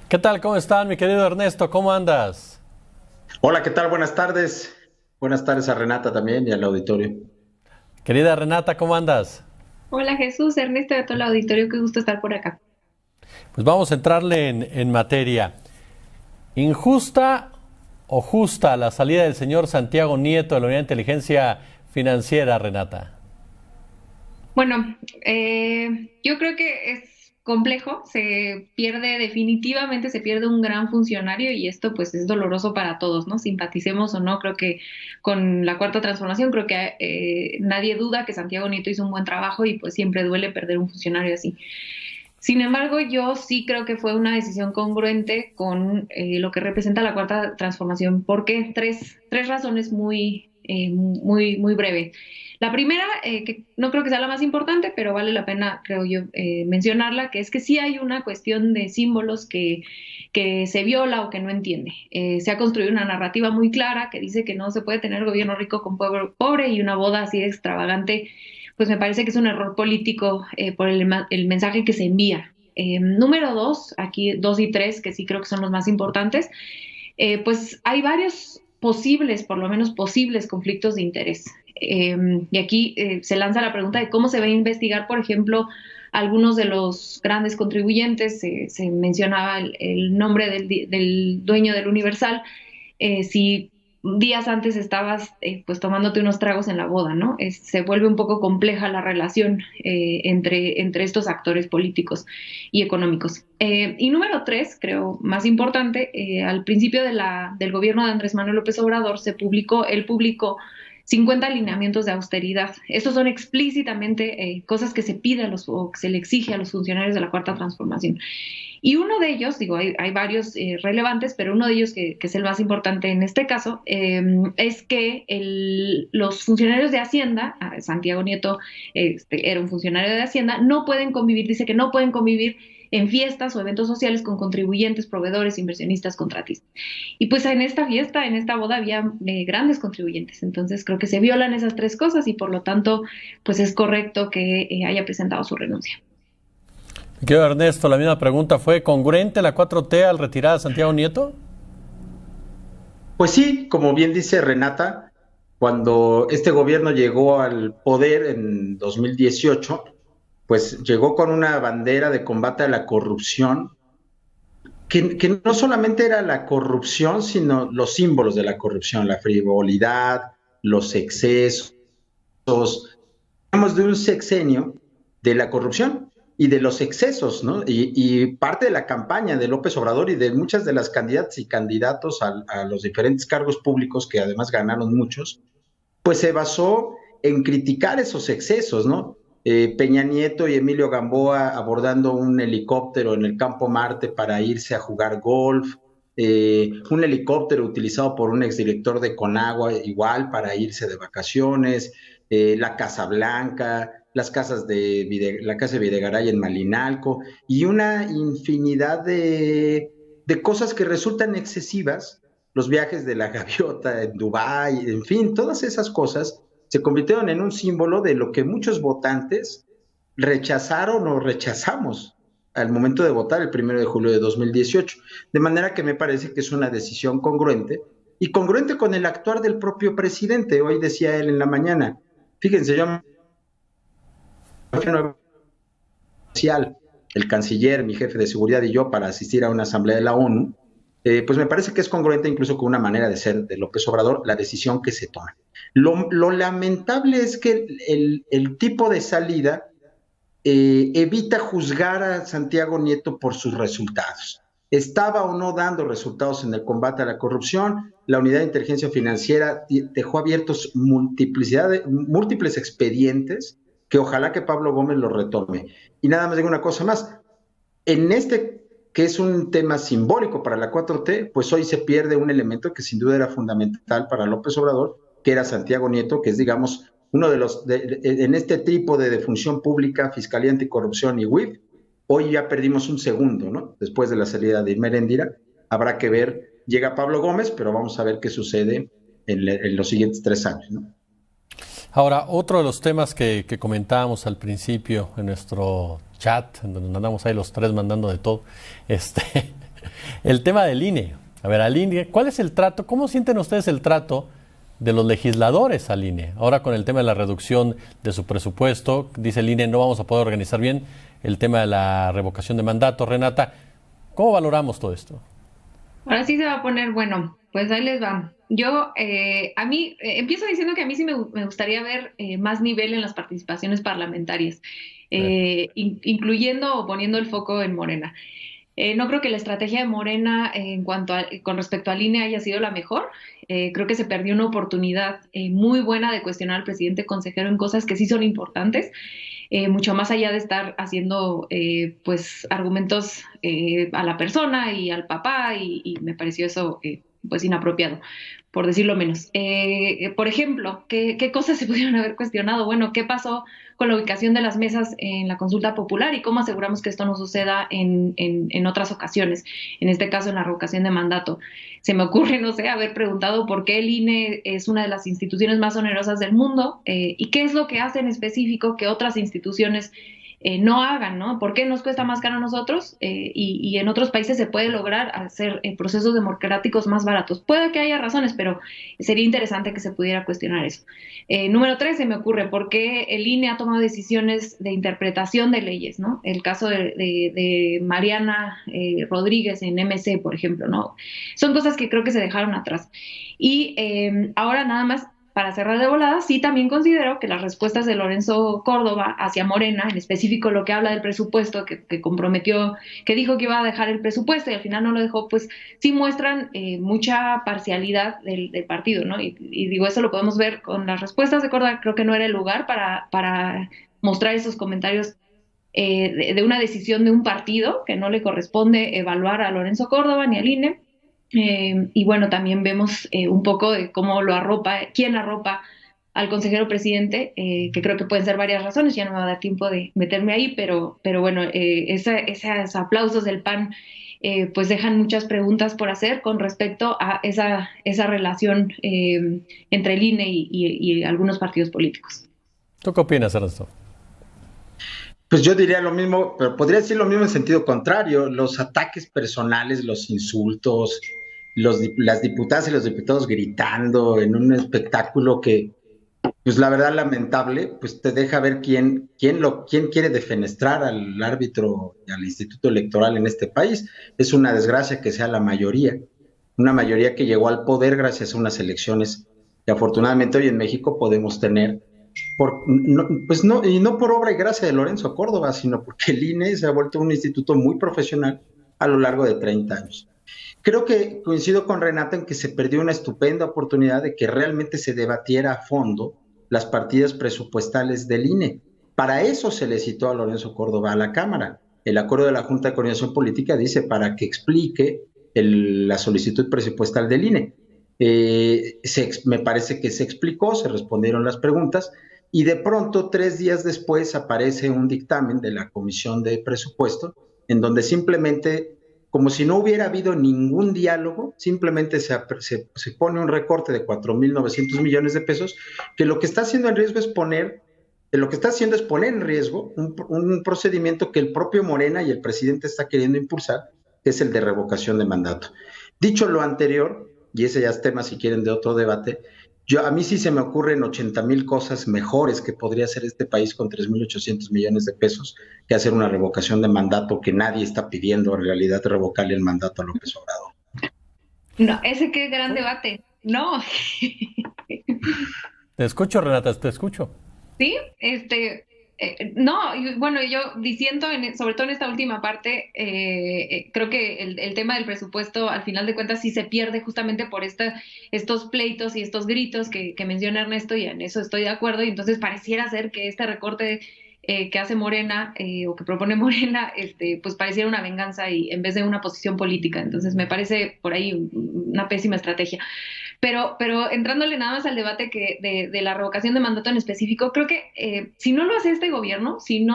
¿Qué tal? ¿Cómo están, mi querido Ernesto? ¿Cómo andas? Hola, ¿qué tal? Buenas tardes. Buenas tardes a Renata también y al auditorio. Querida Renata, ¿cómo andas? Hola Jesús, Ernesto de todo el auditorio, qué gusto estar por acá. Pues vamos a entrarle en materia. ¿Injusta o justa la salida del señor Santiago Nieto de la Unidad de Inteligencia Financiera, Renata? Bueno, yo creo que es complejo, definitivamente se pierde un gran funcionario y esto pues es doloroso para todos, ¿no? Simpaticemos o no, creo que con la Cuarta Transformación, creo que nadie duda que Santiago Nieto hizo un buen trabajo y pues siempre duele perder un funcionario así. Sin embargo, yo sí creo que fue una decisión congruente con lo que representa la Cuarta Transformación. ¿Por qué? Tres razones muy breve. La primera, que no creo que sea la más importante, pero vale la pena, creo yo, mencionarla, que es que sí hay una cuestión de símbolos que se viola o que no entiende. Se ha construido una narrativa muy clara que dice que no se puede tener gobierno rico con pueblo pobre y una boda así de extravagante, pues me parece que es un error político por el mensaje que se envía. Número dos, aquí dos y tres, que sí creo que son los más importantes, pues hay varios posibles, por lo menos posibles conflictos de interés. Y aquí se lanza la pregunta de cómo se va a investigar, por ejemplo, algunos de los grandes contribuyentes. Se mencionaba el nombre del dueño del Universal. Si días antes estabas pues tomándote unos tragos en la boda, ¿no? Se vuelve un poco compleja la relación entre estos actores políticos y económicos. Y número tres, creo más importante, al principio del gobierno de Andrés Manuel López Obrador él publicó 50 lineamientos de austeridad. Estos son explícitamente cosas que se pide o que se le exige a los funcionarios de la Cuarta Transformación. Y uno de ellos, digo, hay varios relevantes, pero uno de ellos que es el más importante en este caso, es que los funcionarios de Hacienda, Santiago Nieto era un funcionario de Hacienda, no pueden convivir, dice que no pueden convivir en fiestas o eventos sociales con contribuyentes, proveedores, inversionistas, contratistas. Y pues en esta fiesta, en esta boda había grandes contribuyentes, entonces creo que se violan esas tres cosas y por lo tanto pues es correcto que haya presentado su renuncia. Mi querido Ernesto, la misma pregunta. ¿Fue congruente la 4T al retirar a Santiago Nieto? Pues sí, como bien dice Renata, cuando este gobierno llegó al poder en 2018, pues llegó con una bandera de combate a la corrupción, que no solamente era la corrupción, sino los símbolos de la corrupción, la frivolidad, los excesos. Hablamos de un sexenio de la corrupción y de los excesos, ¿no? Y parte de la campaña de López Obrador y de muchas de las candidatas y candidatos a los diferentes cargos públicos, que además ganaron muchos, pues se basó en criticar esos excesos, ¿no? Peña Nieto y Emilio Gamboa abordando un helicóptero en el Campo Marte para irse a jugar golf, un helicóptero utilizado por un exdirector de Conagua igual para irse de vacaciones, la Casa Blanca, las casas la casa de Videgaray en Malinalco y una infinidad de cosas que resultan excesivas, los viajes de la gaviota en Dubái, en fin, todas esas cosas se convirtieron en un símbolo de lo que muchos votantes rechazaron o rechazamos al momento de votar el 1 de julio de 2018. De manera que me parece que es una decisión congruente y congruente con el actuar del propio presidente. Hoy decía él en la mañana, fíjense, yo el canciller, mi jefe de seguridad y yo para asistir a una asamblea de la ONU, pues me parece que es congruente incluso con una manera de ser de López Obrador la decisión que se toma. Lo lamentable es que el tipo de salida evita juzgar a Santiago Nieto por sus resultados. ¿Estaba o no dando resultados en el combate a la corrupción? La Unidad de Inteligencia Financiera dejó abiertos múltiples expedientes que ojalá que Pablo Gómez lo retome. Y nada más digo una cosa más. En este, que es un tema simbólico para la 4T, pues hoy se pierde un elemento que sin duda era fundamental para López Obrador, que era Santiago Nieto, que es, digamos, uno de los, en este tipo de función pública, Fiscalía Anticorrupción y WIF, hoy ya perdimos un segundo, ¿no? Después de la salida de Irmeréndira, habrá que ver, llega Pablo Gómez, pero vamos a ver qué sucede en los siguientes 3 años, ¿no? Ahora, otro de los temas que comentábamos al principio en nuestro chat, en donde andamos ahí los tres mandando de todo, El tema del INE. A ver, al INE, ¿cuál es el trato? ¿Cómo sienten ustedes el trato de los legisladores al INE? Ahora con el tema de la reducción de su presupuesto, dice el INE, no vamos a poder organizar bien el tema de la revocación de mandato. Renata, ¿cómo valoramos todo esto? Ahora sí se va a poner bueno, pues ahí les va. Yo, a mí, empiezo diciendo que a mí sí me gustaría ver más nivel en las participaciones parlamentarias, incluyendo o poniendo el foco en Morena. No creo que la estrategia de Morena con respecto al INE haya sido la mejor. Creo que se perdió una oportunidad muy buena de cuestionar al presidente consejero en cosas que sí son importantes, mucho más allá de estar haciendo pues argumentos a la persona y al papá, y me pareció eso pues inapropiado, por decirlo menos. Por ejemplo, ¿qué cosas se pudieron haber cuestionado? Bueno, ¿qué pasó con la ubicación de las mesas en la consulta popular y cómo aseguramos que esto no suceda en otras ocasiones? En este caso, en la revocación de mandato. Se me ocurre, no sé, haber preguntado por qué el INE es una de las instituciones más onerosas del mundo y qué es lo que hace en específico que otras instituciones no hagan, ¿no? ¿Por qué nos cuesta más caro a nosotros y en otros países se puede lograr hacer procesos democráticos más baratos? Puede que haya razones, pero sería interesante que se pudiera cuestionar eso. Número 3, se me ocurre, ¿por qué el INE ha tomado decisiones de interpretación de leyes, ¿no? El caso de Mariana Rodríguez en MC, por ejemplo, ¿no? Son cosas que creo que se dejaron atrás. Y ahora nada más, para cerrar de volada, sí también considero que las respuestas de Lorenzo Córdoba hacia Morena, en específico lo que habla del presupuesto, que comprometió, que dijo que iba a dejar el presupuesto y al final no lo dejó, pues sí muestran mucha parcialidad del partido, ¿no? Y digo, eso lo podemos ver con las respuestas de Córdoba. Creo que no era el lugar para mostrar esos comentarios de una decisión de un partido que no le corresponde evaluar a Lorenzo Córdoba ni al INE. Y bueno, también vemos un poco de cómo lo arropa, quién arropa al consejero presidente, que creo que pueden ser varias razones, ya no me va a dar tiempo de meterme ahí, pero bueno, esos aplausos del PAN pues dejan muchas preguntas por hacer con respecto a esa relación entre el INE y algunos partidos políticos. ¿Tú qué opinas, Ernesto? Pues yo diría lo mismo, pero podría decir lo mismo en sentido contrario. Los ataques personales, los insultos, las diputadas y los diputados gritando en un espectáculo que, pues la verdad lamentable, pues te deja ver quién quiere defenestrar al árbitro y al instituto electoral en este país. Es una desgracia que sea la mayoría, una mayoría que llegó al poder gracias a unas elecciones que afortunadamente hoy en México podemos tener. Y no por obra y gracia de Lorenzo Córdoba, sino porque el INE se ha vuelto un instituto muy profesional a lo largo de 30 años. Creo que coincido con Renata en que se perdió una estupenda oportunidad de que realmente se debatiera a fondo las partidas presupuestales del INE. Para eso se le citó a Lorenzo Córdoba a la Cámara. El acuerdo de la Junta de Coordinación Política dice para que explique la solicitud presupuestal del INE. Me parece que se explicó, se respondieron las preguntas y de pronto 3 días después aparece un dictamen de la Comisión de Presupuesto en donde simplemente, como si no hubiera habido ningún diálogo, simplemente se pone un recorte de 4.900 millones de pesos, que lo que está haciendo en riesgo es poner en riesgo un procedimiento que el propio Morena y el presidente está queriendo impulsar, que es el de revocación de mandato. Dicho lo anterior, y ese ya es tema si quieren de otro debate, a mí sí se me ocurren 80,000 cosas mejores que podría hacer este país con 3.800 millones de pesos que hacer una revocación de mandato que nadie está pidiendo en realidad revocarle el mandato a López Obrador. No, ese qué gran debate. No. Te escucho, Renata, te escucho. Sí, no, bueno, yo diciendo, sobre todo en esta última parte, creo que el tema del presupuesto, al final de cuentas, sí se pierde justamente por estos pleitos y estos gritos que menciona Ernesto, y en eso estoy de acuerdo, y entonces pareciera ser que este recorte que hace Morena o que propone Morena, pues pareciera una venganza y en vez de una posición política. Entonces me parece por ahí una pésima estrategia. Pero entrándole nada más al debate de la revocación de mandato en específico, creo que si no lo hace este gobierno, si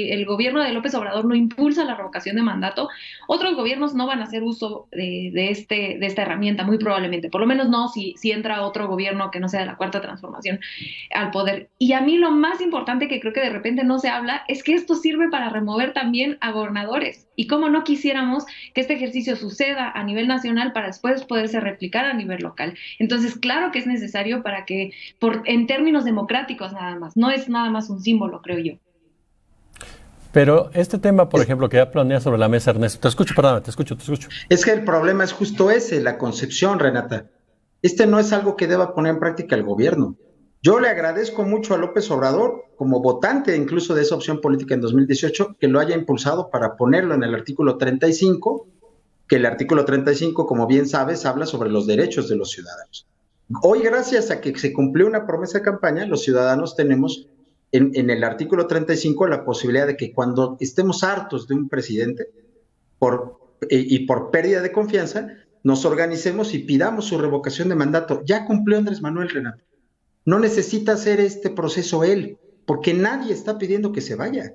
el gobierno de López Obrador no impulsa la revocación de mandato, otros gobiernos no van a hacer uso de esta herramienta, muy probablemente. Por lo menos no si entra otro gobierno que no sea de la Cuarta Transformación al poder. Y a mí lo más importante que creo que de repente no se habla es que esto sirve para remover también a gobernadores. Y cómo no quisiéramos que este ejercicio suceda a nivel nacional para después poderse replicar a nivel local. Entonces, claro que es necesario para que, en términos democráticos nada más, no es nada más un símbolo, creo yo. Pero este tema, por ejemplo, que ya planea sobre la mesa Ernesto, te escucho. Es que el problema es justo ese, la concepción, Renata. No es algo que deba poner en práctica el gobierno. Yo le agradezco mucho a López Obrador, como votante incluso de esa opción política en 2018, que lo haya impulsado para ponerlo en el artículo 35, que el artículo 35, como bien sabes, habla sobre los derechos de los ciudadanos. Hoy, gracias a que se cumplió una promesa de campaña, los ciudadanos tenemos en el artículo 35 la posibilidad de que cuando estemos hartos de un presidente y por pérdida de confianza, nos organicemos y pidamos su revocación de mandato. Ya cumplió Andrés Manuel, Renato. No necesita hacer este proceso él, porque nadie está pidiendo que se vaya.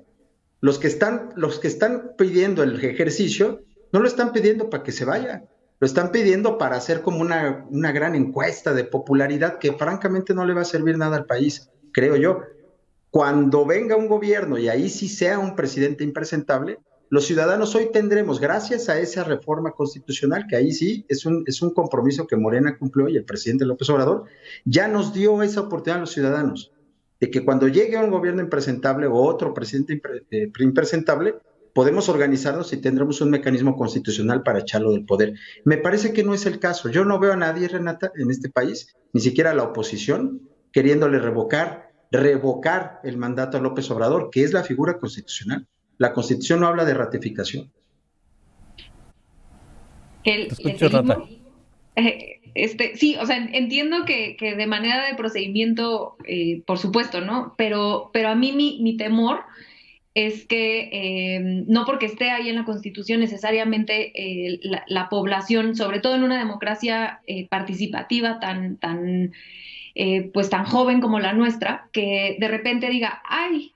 Los que están pidiendo el ejercicio no lo están pidiendo para que se vaya, lo están pidiendo para hacer como una gran encuesta de popularidad que francamente no le va a servir nada al país, creo yo. Cuando venga un gobierno y ahí sí sea un presidente impresentable, los ciudadanos hoy tendremos, gracias a esa reforma constitucional, que ahí sí es un compromiso que Morena cumplió y el presidente López Obrador, ya nos dio esa oportunidad a los ciudadanos, de que cuando llegue un gobierno impresentable o otro presidente impresentable, podemos organizarnos y tendremos un mecanismo constitucional para echarlo del poder. Me parece que no es el caso. Yo no veo a nadie, Renata, en este país, ni siquiera a la oposición, queriéndole revocar el mandato a López Obrador, que es la figura constitucional. La Constitución no habla de ratificación. Sí, o sea, entiendo que de manera de procedimiento, por supuesto, ¿no? Pero a mí mi temor es que no porque esté ahí en la Constitución necesariamente la población, sobre todo en una democracia participativa tan joven como la nuestra, que de repente diga, ay,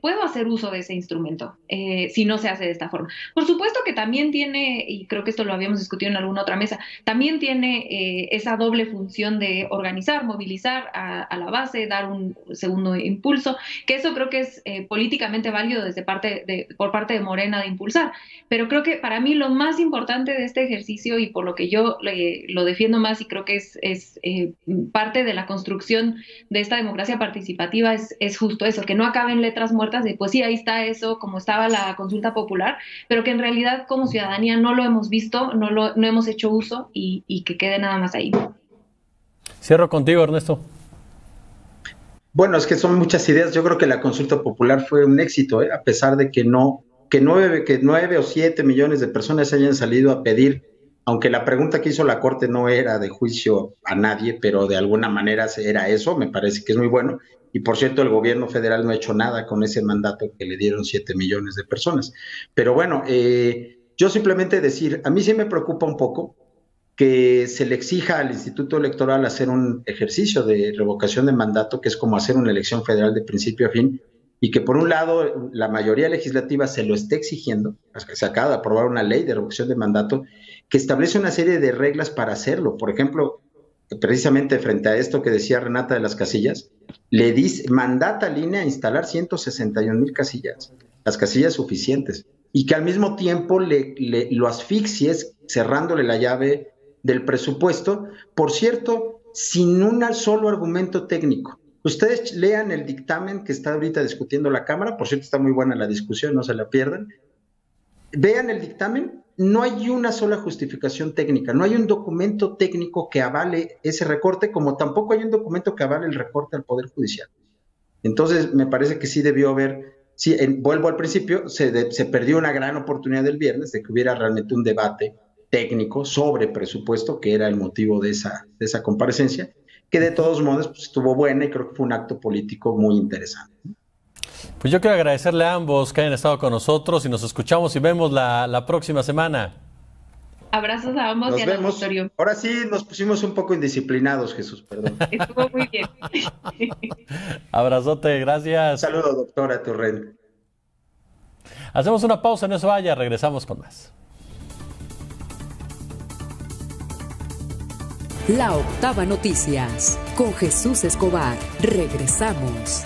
puedo hacer uso de ese instrumento, si no se hace de esta forma. Por supuesto que también tiene, y creo que esto lo habíamos discutido en alguna otra mesa, también tiene esa doble función de organizar, movilizar a la base, dar un segundo impulso, que eso creo que es políticamente válido por parte de Morena de impulsar. Pero creo que para mí lo más importante de este ejercicio, y por lo que yo lo defiendo más y creo que es parte de la construcción de esta democracia participativa, es justo eso, que no acaben letras muertas de pues sí, ahí está eso, como estaba la consulta popular, pero que en realidad como ciudadanía no lo hemos visto, no hemos hecho uso y que quede nada más ahí. Cierro contigo, Ernesto. Bueno, es que son muchas ideas. Yo creo que la consulta popular fue un éxito, a pesar de que 9 o 7 millones de personas hayan salido a pedir, aunque la pregunta que hizo la Corte no era de juicio a nadie, pero de alguna manera era eso, me parece que es muy bueno. Y por cierto, el gobierno federal no ha hecho nada con ese mandato que le dieron 7 millones de personas. Pero bueno, yo simplemente decir, a mí sí me preocupa un poco que se le exija al Instituto Electoral hacer un ejercicio de revocación de mandato, que es como hacer una elección federal de principio a fin, y que por un lado la mayoría legislativa se lo esté exigiendo. Se acaba de aprobar una ley de revocación de mandato que establece una serie de reglas para hacerlo. Por ejemplo, precisamente frente a esto que decía Renata de las casillas, mandata al INE a instalar 161,000 casillas, las casillas suficientes, y que al mismo tiempo lo asfixies cerrándole la llave del presupuesto, por cierto, sin un solo argumento técnico. Ustedes lean el dictamen que está ahorita discutiendo la Cámara, por cierto está muy buena la discusión, no se la pierdan. Vean el dictamen, no hay una sola justificación técnica, no hay un documento técnico que avale ese recorte, como tampoco hay un documento que avale el recorte al Poder Judicial. Entonces, me parece que sí debió haber, vuelvo al principio, se perdió una gran oportunidad del viernes de que hubiera realmente un debate técnico sobre presupuesto, que era el motivo de esa comparecencia, que de todos modos pues, estuvo buena y creo que fue un acto político muy interesante. Pues yo quiero agradecerle a ambos que hayan estado con nosotros y nos escuchamos y vemos la próxima semana. Abrazos a ambos. Nos y al vemos. auditorio. Ahora sí nos pusimos un poco indisciplinados, Jesús, perdón. Estuvo muy bien. Abrazote, gracias. Saludos, doctora Torrent. Hacemos una pausa, no se vaya, regresamos con más. La Octava Noticias, con Jesús Escobar. Regresamos.